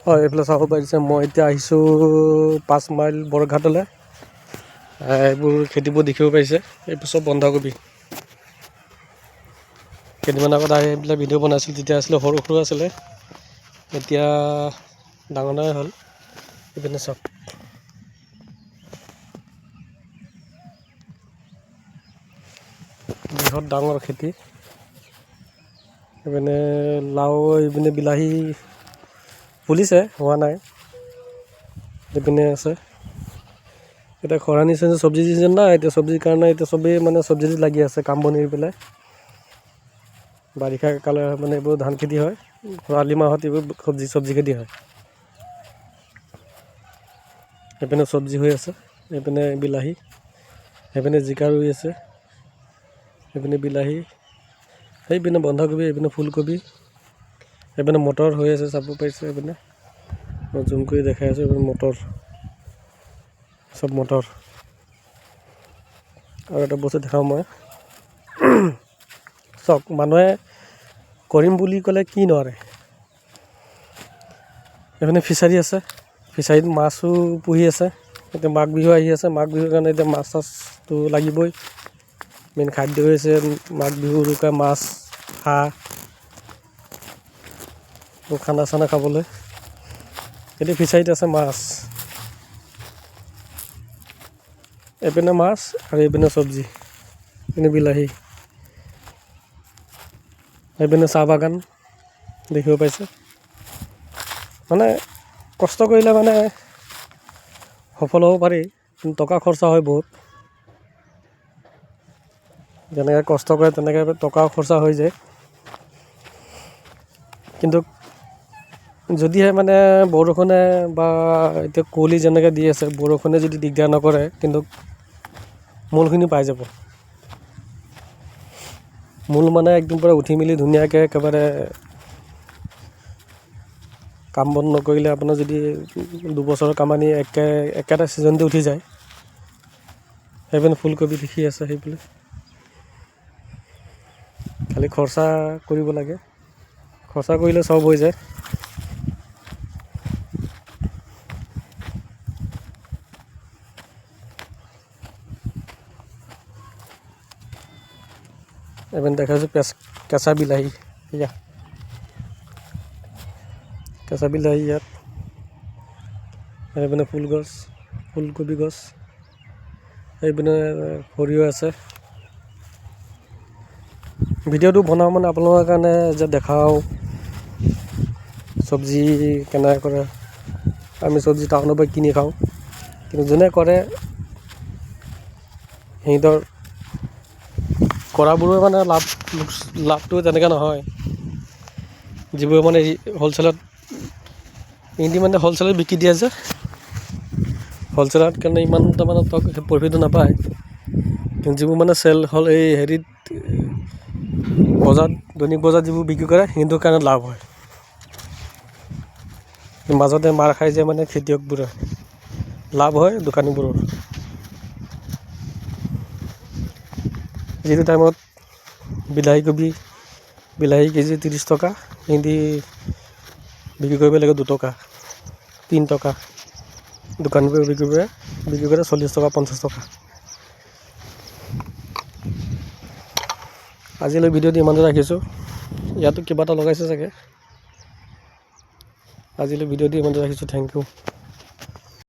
হয়, এইফালে চাব পাৰিছে মই এতিয়া আহিছোঁ 5 মাইল বৰঘাটলৈ। এইবোৰ খেতিবোৰ দেখিব পাৰিছে, এইবোৰ চব বন্ধাকবি। কেইদিনমান আগত আহি এইবিলাক ভিডিঅ' বনাইছিল, তেতিয়া আছিলে সৰু সৰু আছিলে, এতিয়া ডাঙৰ ডাঙৰ হ'ল। এইপিনে চাওক, বৃহৎ ডাঙৰ খেতি। এইপিনে লাও, এইপিনে বিলাহী ফুলিছে, হোৱা নাই। এইপিনে আছে, এতিয়া খৰালি চিজন, চব্জি চিজন না, এতিয়া চব্জিৰ কাৰণে এতিয়া চবেই মানে চব্জিত লাগি আছে, কাম বন এৰি পেলাই। বাৰিষা কালে মানে এইবোৰ ধান খেতি হয়, খৰালি মাহত এইবোৰ চব্জি খেতি হয়। এইপিনে চব্জি হৈ আছে, এইপিনে বিলাহী, সেইপিনে জিকা ৰুই আছে, এইপিনে বিলাহী, সেইপিনে বন্ধাকবি, এইপিনে ফুলকবি, এইপিনে মটৰ হৈ আছে, চাব পাৰিছে। এইপিনে মই জুম কৰি দেখাই আছোঁ, এইপিনে মটৰ, চব মটৰ। আৰু এটা বস্তু দেখাওঁ মই, চাওক, মানুহে কৰিম বুলি ক'লে কি নোৱাৰে। এইপিনে ফিছাৰী আছে, ফিছাৰীত মাছো পুহি আছে। এতিয়া মাঘ বিহু আহি আছে, মাঘ বিহুৰ কাৰণে এতিয়া মাছ চাছটো লাগিবই। মেইন খাদ্য হৈছে মাঘ বিহুৰ উৰুকা মাছ, হাঁহ, খানা চানা খাবলৈ। এতিয়া ফিছাৰীত আছে মাছ, এইপিনে মাছ আৰু এইপিনে চব্জি, এইপিনে বিলাহী, এইপিনে চাহ বাগান দেখিব পাইছে। মানে কষ্ট কৰিলে মানে সফল হ'ব পাৰি, কিন্তু টকা খৰচা হয় বহুত। যেনেকৈ কষ্ট কৰে তেনেকৈ টকাও খৰচা হৈ যায়। কিন্তু যদিহে মানে বৰষুণে বা এতিয়া কুঁৱলী যেনেকৈ দি আছে, বৰষুণে যদি দিগদাৰ নকৰে, কিন্তু মূলখিনি পাই যাব। মূল মানে একদম পূৰা উঠি মেলি ধুনীয়াকৈ একেবাৰে কাম বন নকৰিলে আপোনাৰ যদি দুবছৰৰ কামানি একেটা ছিজনতে উঠি যায়। সেইপিনে ফুলকবি দেখি আছে, সেইপিনে খালি খৰচা কৰিব লাগে, খৰচা কৰিলে চব হৈ যায়। এইপিনে দেখাইছোঁ কেঁচা বিলাহী, এয়া কেঁচা বিলাহী ইয়াত। এইপিনে ফুলগছ, ফুলকবি গছ, এইপিনে সৰিয়হ আছে। ভিডিঅ'টো বনাওঁ মানে আপোনালোকৰ কাৰণে যে দেখাওঁ চব্জি কেনেকৈ কৰে। আমি চব্জি টাউনৰ পৰা কিনি খাওঁ, কিন্তু যোনে কৰে সিহঁতৰ কৰাবোৰৰ মানে লাভটো তেনেকৈ নহয়। যিবোৰ মানে হ'লচেলত, সিহঁতি মানে হ'লচেলত বিকি দিয়ে যে, হ'লচেলত কাৰণে ইমান তাৰমানে প্ৰফিটটো নাপায়। কিন্তু যিবোৰ মানে চেল হ'ল এই হেৰিত বজাৰত, দৈনিক বজাৰত যিবোৰ বিক্ৰী কৰে, সিহঁতৰ কাৰণে লাভ হয়। মাজতে মাৰ খাই যায় মানে খেতিয়কবোৰে, লাভ হয় দোকানীবোৰৰ। যিটো টাইমত বিলাহী কেজি 30 টকা, সিহঁতি বিক্ৰী কৰিব লাগে 2 টকা, 3 টকা। দোকানীবোৰে বিক্ৰী কৰে 40 টকা, 50 টকা। আজিলৈ ভিডিঅ'টো ইমানতে ৰাখিছোঁ। ইয়াতো কিবা এটা লগাইছে চাগে। আজিলৈ ভিডিঅ'টো ইমানতে ৰাখিছোঁ, থেংক ইউ।